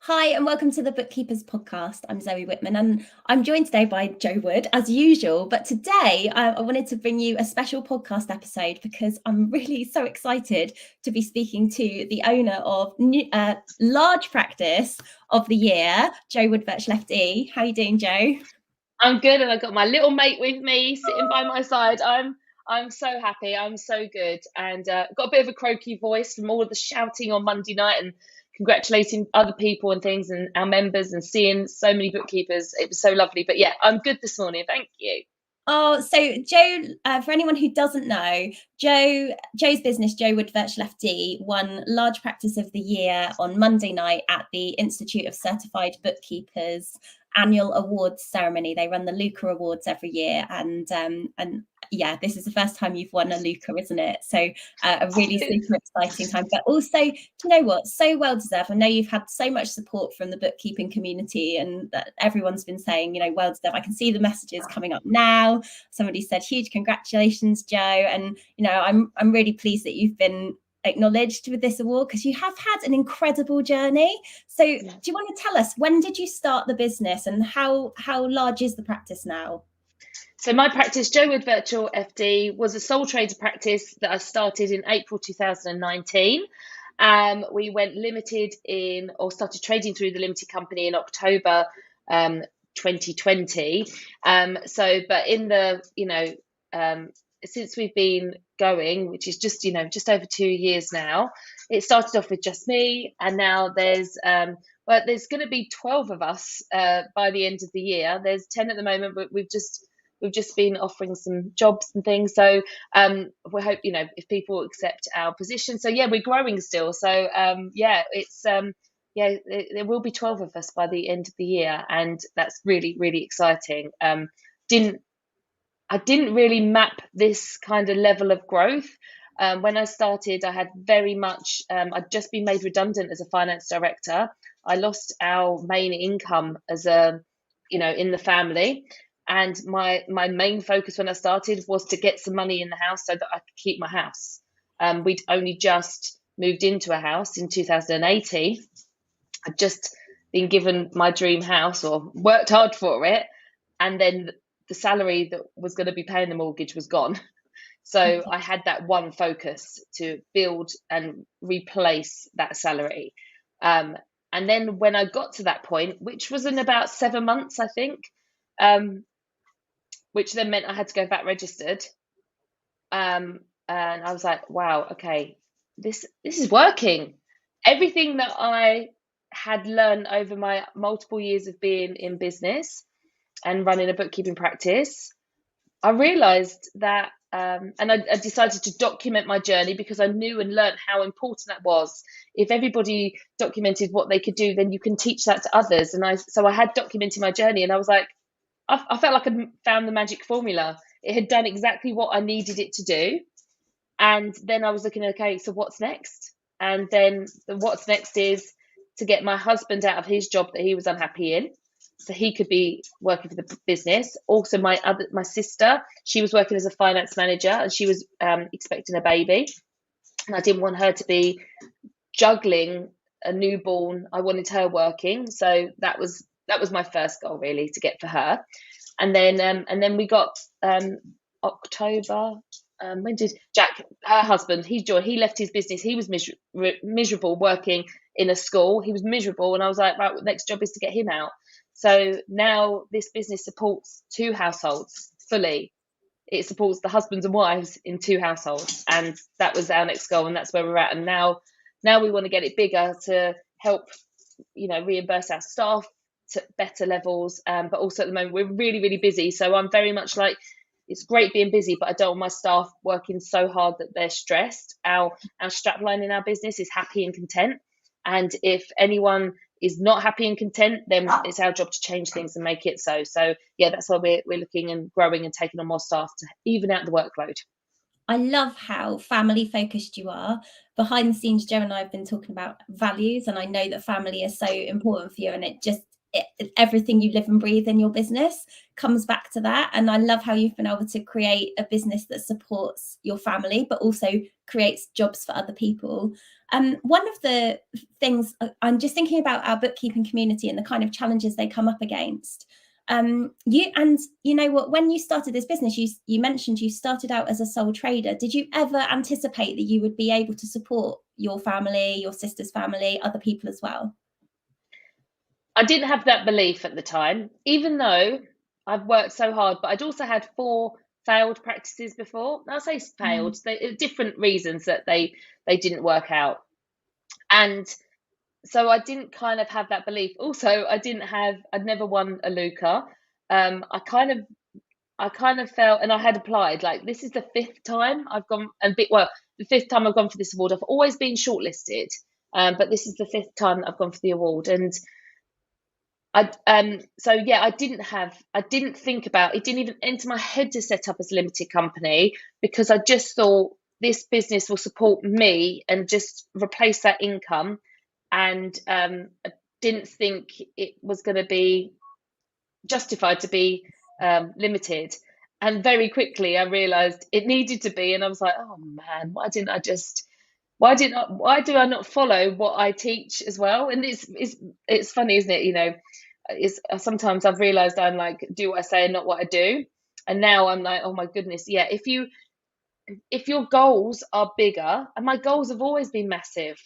Hi, and welcome to the Bookkeepers Podcast. I'm Zoe Whitman, and I'm joined today by Jo Wood, as usual. But today, I wanted to bring you a special podcast episode because I'm really so excited to be speaking to the owner of large practice of the year, Jo Wood Virtual FD. How are you doing, Jo? I'm good, and I've got my little mate with me sitting by my side. I'm so happy. I'm so good, and got a bit of a croaky voice from all of the shouting on Monday night and congratulating other people and things, and our members, and seeing so many bookkeepers. It was so lovely. But yeah, I'm good this morning. Thank you. Oh, so Jo, for anyone who doesn't know, Jo's business, Jo Wood Virtual FD, won Large Practice of the Year on Monday night at the Institute of Certified Bookkeepers annual awards ceremony. They run the Luca Awards every year, and yeah, this is the first time you've won a Luca, isn't it? So a really super exciting time, but also, do you know what? So well deserved. I know you've had so much support from the bookkeeping community, and everyone's been saying, well deserved. I can see the messages coming up now. Somebody said, huge congratulations, Jo. And, I'm really pleased that you've been acknowledged with this award because you have had an incredible journey. So do you want to tell us, when did you start the business and how large is the practice now? So my practice, Jo Wood Virtual FD, was a sole trader practice that I started in April 2019. We went limited started trading through the limited company in October 2020. But in the, since we've been going, which is just over 2 years now, it started off with just me, and now there's going to be 12 of us by the end of the year. There's 10 at the moment, but we've just been offering some jobs and things. So we hope, if people accept our position. So yeah, we're growing still. So there will be 12 of us by the end of the year, and that's really, really exciting. I didn't really map this kind of level of growth. When I started, I had very much, I'd just been made redundant as a finance director. I lost our main income as in the family. And my main focus when I started was to get some money in the house so that I could keep my house. We'd only just moved into a house in 2018. I'd just been given my dream house, or worked hard for it, and then the salary that was going to be paying the mortgage was gone. So I had that one focus to build and replace that salary. And then when I got to that point, which was in about 7 months, I think, which then meant I had to go back registered. And I was like, wow, okay, this is working. Everything that I had learned over my multiple years of being in business and running a bookkeeping practice, I realized that, and I decided to document my journey because I knew and learned how important that was. If everybody documented what they could do, then you can teach that to others. And so I had documented my journey, and I was like, I felt like I'd found the magic formula. It had done exactly what I needed it to do. And then I was looking, okay, so what's next? And then what's next is to get my husband out of his job that he was unhappy in, so he could be working for the business. Also, my sister, she was working as a finance manager, and she was expecting a baby, and I didn't want her to be juggling a newborn. I wanted her working, so that was my first goal, really, to get for her. And then we got October. When did Jack, her husband, he left his business. He was miserable working in a school. He was miserable, and I was like, right, the next job is to get him out. So now this business supports 2 households fully. It supports the husbands and wives in 2 households, and that was our next goal, and that's where we're at. And now we want to get it bigger to help, reimburse our staff to better levels. But also at the moment we're really, really busy. So I'm very much like, it's great being busy, but I don't want my staff working so hard that they're stressed. Our strapline in our business is happy and content. And if anyone is not happy and content, then it's our job to change things and make it so. So yeah, that's why we're looking and growing and taking on more staff to even out the workload. I love how family focused you are. Behind the scenes, Jo and I have been talking about values, and I know that family is so important for you, and everything you live and breathe in your business comes back to that. And I love how you've been able to create a business that supports your family, but also creates jobs for other people. One of the things I'm just thinking about our bookkeeping community and the kind of challenges they come up against. You know what, when you started this business, you mentioned you started out as a sole trader. Did you ever anticipate that you would be able to support your family, your sister's family, other people as well? I didn't have that belief at the time, even though I've worked so hard, but I'd also had 4 failed practices before. I'll say failed, different reasons that they didn't work out. And so I didn't kind of have that belief. Also, I'd never won a Luca. I kind of felt, and I had applied, like, this is the 5th time I've gone, the 5th time I've gone for this award. I've always been shortlisted, but this is the 5th time that I've gone for the award. And I didn't think about it. Didn't even enter my head to set up as a limited company, because I just thought this business will support me and just replace that income. And I didn't think it was going to be justified to be limited. And very quickly I realized it needed to be, and I was like, oh man, why do I not follow what I teach as well? And it's funny, isn't it? You know, sometimes I've realized I'm like, do what I say and not what I do. And now I'm like, oh my goodness, yeah, if your goals are bigger, and my goals have always been massive,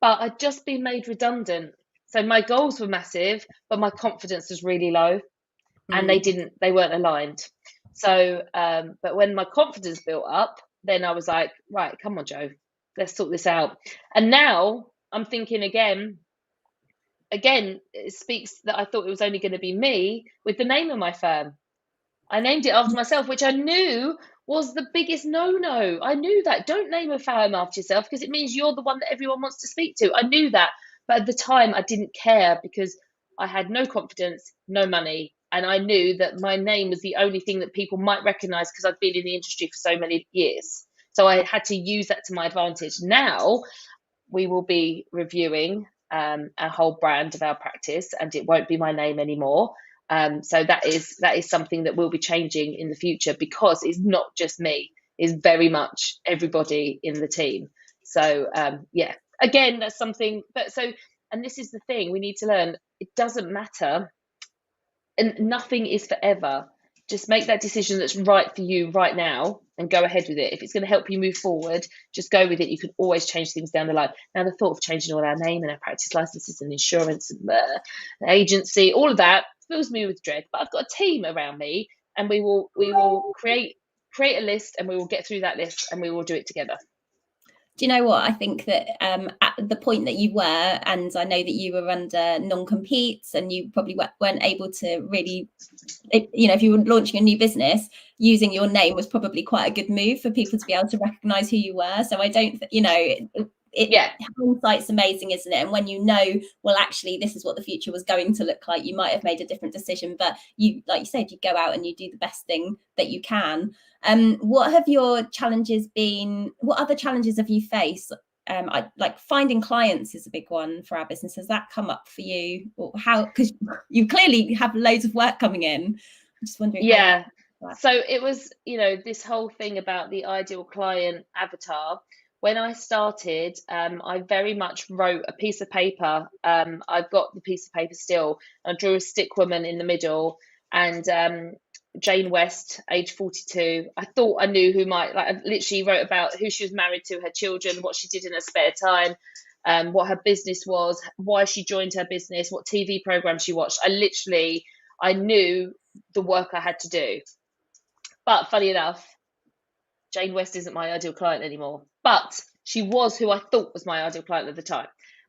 but I'd just been made redundant. So my goals were massive, but my confidence was really low, and they weren't aligned. So, but when my confidence built up, then I was like, right, come on, Jo, let's sort this out. And now I'm thinking again, it speaks that I thought it was only going to be me with the name of my firm. I named it after myself, which I knew was the biggest no-no. I knew that. Don't name a firm after yourself, because it means you're the one that everyone wants to speak to. I knew that. But at the time, I didn't care, because I had no confidence, no money. And I knew that my name was the only thing that people might recognize, because I've been in the industry for so many years. So I had to use that to my advantage. Now we will be reviewing a whole brand of our practice, and it won't be my name anymore. So that is something that will be changing in the future, because it's not just me, it's very much everybody in the team. So again, that's something. And this is the thing we need to learn. It doesn't matter, and nothing is forever. Just make that decision that's right for you right now and go ahead with it. If it's going to help you move forward, just go with it. You can always change things down the line. Now, the thought of changing all our name and our practice licenses and insurance and agency, all of that fills me with dread. But I've got a team around me, and we will create a list, and we will get through that list, and we will do it together. Do you know what? I think that at the point that you were, and I know that you were under non-competes, and you probably weren't able to really, if you were launching a new business, using your name was probably quite a good move for people to be able to recognize who you were. So I don't, hindsight's amazing, isn't it? And when you know, well, actually, this is what the future was going to look like, you might have made a different decision, but you, like you said, you go out and you do the best thing that you can. What have your challenges been? What other challenges have you faced? Like finding clients is a big one for our business. Has that come up for you, or how? Because you clearly have loads of work coming in. I'm just wondering. Yeah. So it was, this whole thing about the ideal client avatar. When I started, I very much wrote a piece of paper. I've got the piece of paper still. I drew a stick woman in the middle, and Jane West, age 42. I thought I knew I literally wrote about who she was married to, her children, what she did in her spare time, what her business was, why she joined her business, what TV program she watched. I knew the work I had to do. But funny enough, Jane West isn't my ideal client anymore, but she was who I thought was my ideal client at the time.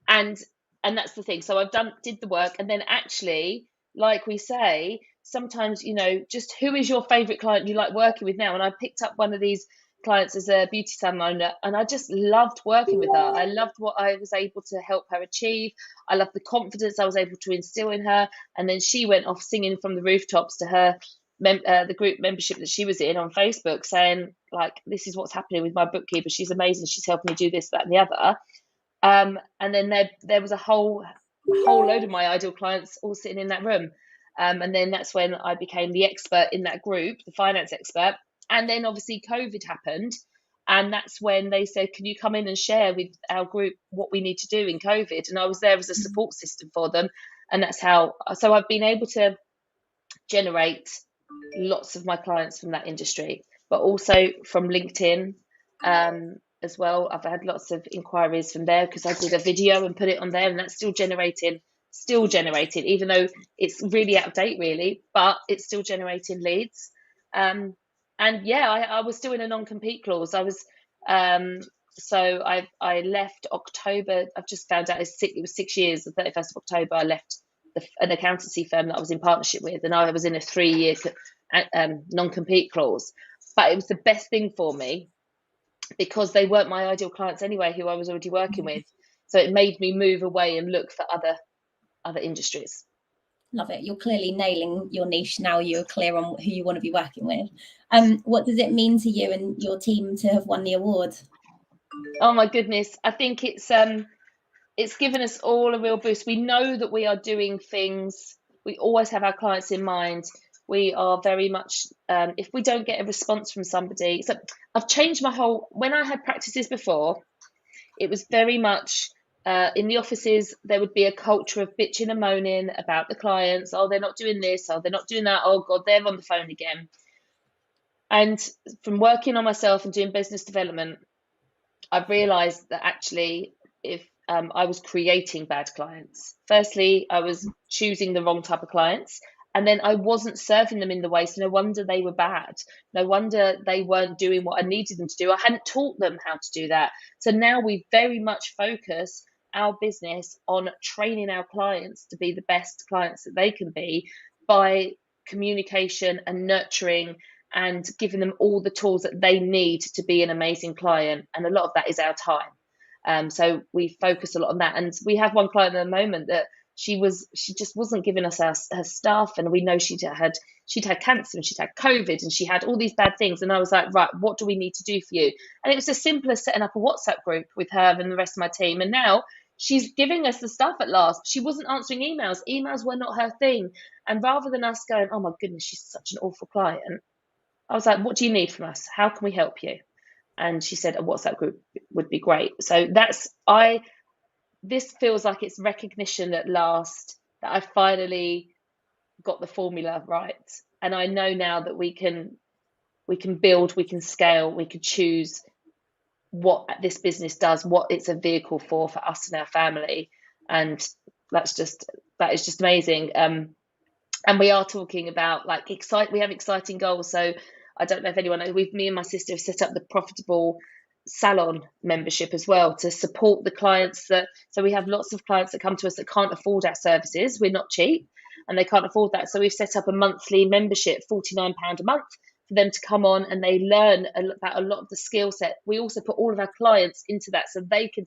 And that's the thing. So did the work, and then actually, like we say, sometimes, just who is your favorite client you like working with now? And I picked up one of these clients as a beauty salon owner, and I just loved working with her. I loved what I was able to help her achieve. I loved the confidence I was able to instill in her. And then she went off singing from the rooftops to her the group membership that she was in on Facebook, saying, like, this is what's happening with my bookkeeper. She's amazing. She's helping me do this, that, and the other. And then there was a whole load of my ideal clients all sitting in that room. And then that's when I became the expert in that group, the finance expert. And then obviously COVID happened. And that's when they said, can you come in and share with our group what we need to do in COVID? And I was there as a support system for them. And that's how, so I've been able to generate lots of my clients from that industry, but also from LinkedIn as well. I've had lots of inquiries from there because I did a video and put it on there, and that's still generating, even though it's really out of date, really, but it's still generating leads. And yeah, I was still in a non-compete clause. I was, so I left October. I've just found out it was 6 years. The 31st of October, I left an accountancy firm that I was in partnership with, and I was in a 3-year non-compete clause. But it was the best thing for me because they weren't my ideal clients anyway, who I was already working with. So it made me move away and look for other industries. Love it. You're clearly nailing your niche now. You're clear on who you want to be working with. What does it mean to you and your team to have won the award? Oh my goodness. I think it's given us all a real boost. We know that we are doing things. We always have our clients in mind. We are very much, if we don't get a response from somebody, so I've changed when I had practices before, it was very much, in the offices, there would be a culture of bitching and moaning about the clients. Oh, they're not doing this. Oh, they're not doing that. Oh God, they're on the phone again. And from working on myself and doing business development, I've realized that actually, if I was creating bad clients. Firstly, I was choosing the wrong type of clients, and then I wasn't serving them in the way. So no wonder they were bad. No wonder they weren't doing what I needed them to do. I hadn't taught them how to do that. So now we very much focus our business on training our clients to be the best clients that they can be by communication and nurturing and giving them all the tools that they need to be an amazing client. And a lot of that is our time. So we focus a lot on that. And we have one client at the moment that she just wasn't giving us her stuff. And we know she'd had cancer and she'd had COVID and she had all these bad things. And I was like, right, what do we need to do for you? And it was as simple as setting up a WhatsApp group with her and the rest of my team. And now she's giving us the stuff at last. She wasn't answering emails. Emails were not her thing. And rather than us going, oh my goodness, she's such an awful client, I was like, what do you need from us? How can we help you? And she said a WhatsApp group would be great. So this feels like it's recognition at last that I finally got the formula right. And I know now that we can build, we can scale, we can choose what this business does, what it's a vehicle for us and our family. And that is just amazing. And we are talking about we have exciting goals. So I don't know if anyone knows, me and my sister have set up the profitable salon membership as well to support the clients so we have lots of clients that come to us that can't afford our services. We're not cheap and they can't afford that. So we've set up a monthly membership, £49 a month, for them to come on and they learn about a lot of the skill set. We also put all of our clients into that so they can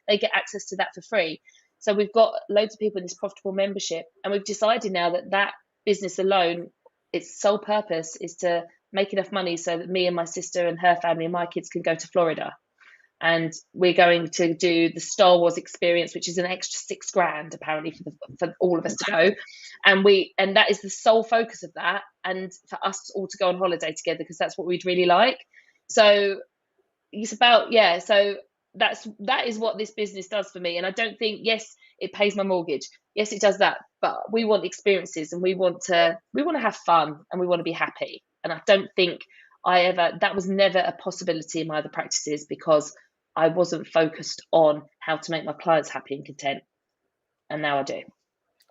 they get access to that for free. So we've got loads of people in this profitable membership, and we've decided now that business alone, its sole purpose is to make enough money so that me and my sister and her family and my kids can go to Florida. And we're going to do the Star Wars experience, which is an extra $6,000 apparently for all of us to go. And that is the sole focus of that. And for us all to go on holiday together, because that's what we'd really like. So it's about, so that is what this business does for me. And I don't think, yes, it pays my mortgage. Yes, it does that. But we want experiences and we want to have fun and we want to be happy. And I don't think that was never a possibility in my other practices because I wasn't focused on how to make my clients happy and content. And now I do.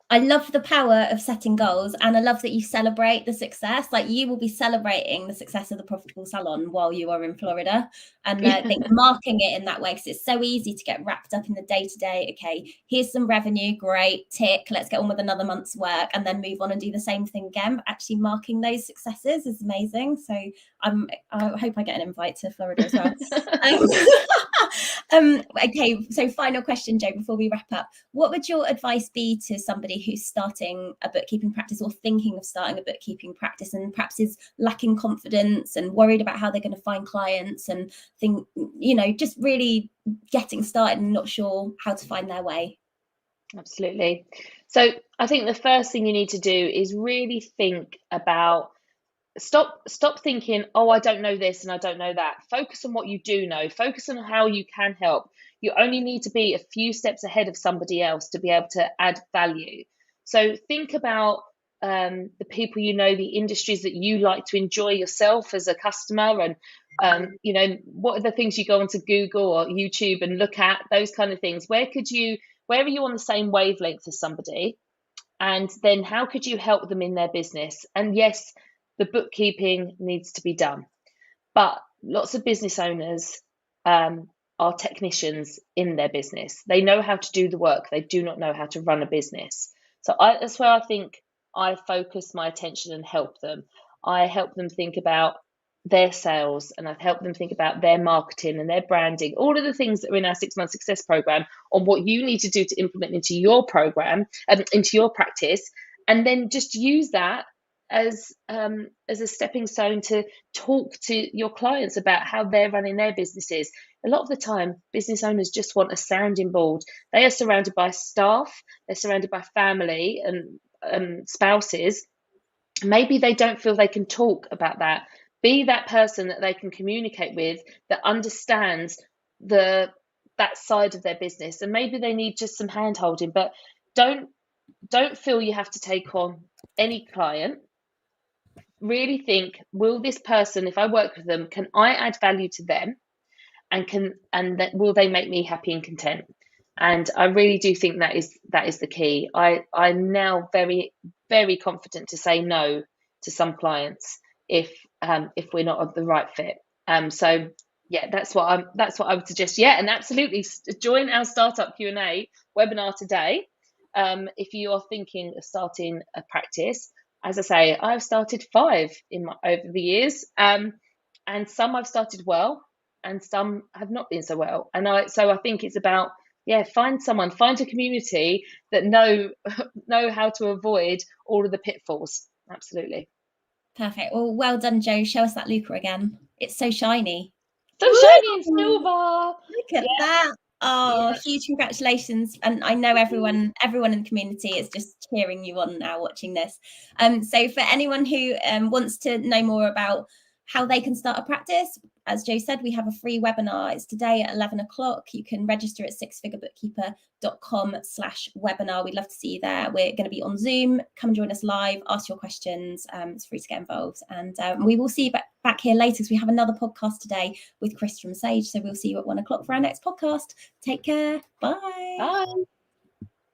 I love the power of setting goals, and I love that you celebrate the success. Like, you will be celebrating the success of the profitable salon while you are in Florida, and I think marking it in that way, because it's so easy to get wrapped up in the day-to-day. Okay, here's some revenue, great, tick, let's get on with another month's work and then move on and do the same thing again. But actually marking those successes is amazing. So I hope I get an invite to Florida as well. Okay, so final question, Jo, before we wrap up. What would your advice be to somebody who's starting a bookkeeping practice or thinking of starting a bookkeeping practice and perhaps is lacking confidence and worried about how they're going to find clients and just really getting started and not sure how to find their way? Absolutely. So I think the first thing you need to do is really think about stop thinking, oh, I don't know this and I don't know that. Focus on what you do know. Focus on how you can help. You only need to be a few steps ahead of somebody else to be able to add value. So think about the people you know, the industries that you like to enjoy yourself as a customer, and what are the things you go onto Google or YouTube and look at, those kind of things. Where are you on the same wavelength as somebody? And then how could you help them in their business? And yes, the bookkeeping needs to be done, but lots of business owners are technicians in their business. They know how to do the work. They do not know how to run a business. So that's where I think I focus my attention and help them. I help them think about their sales, and I've helped them think about their marketing and their branding, all of the things that are in our 6-month success program, on what you need to do to implement into your program, into your practice, and then just use that as a stepping stone to talk to your clients about how they're running their businesses. A lot of the time, business owners just want a sounding board. They are surrounded by staff, they're surrounded by family and spouses. Maybe they don't feel they can talk about that. Be that person that they can communicate with, that understands that side of their business, and maybe they need just some hand holding. But don't feel you have to take on any client. Really think, will this person, if I work with them, can I add value to them, and will they make me happy and content? And I really do think that is the key. I'm now very, very confident to say no to some clients if we're not the right fit. So yeah, that's what I would suggest. Yeah, and absolutely join our startup Q&A webinar today. If you are thinking of starting a practice, as I say, I've started 5 over the years, and some I've started well, and some have not been so well. And I think it's about, find a community that know how to avoid all of the pitfalls. Absolutely. Perfect. Well done, Jo. Show us that Luca again. It's so shiny. So shiny and silver. Look at that. Oh, huge congratulations. And I know everyone in the community is just cheering you on now watching this. So for anyone who wants to know more about how they can start a practice, as Jo said, we have a free webinar. It's today at 11 o'clock. You can register at sixfigurebookkeeper.com/webinar. We'd love to see you there. We're going to be on Zoom. Come and join us live, ask your questions. It's free to get involved. And we will see you back here later, because we have another podcast today with Chris from Sage. So we'll see you at 1 o'clock for our next podcast. Take care. Bye. Bye.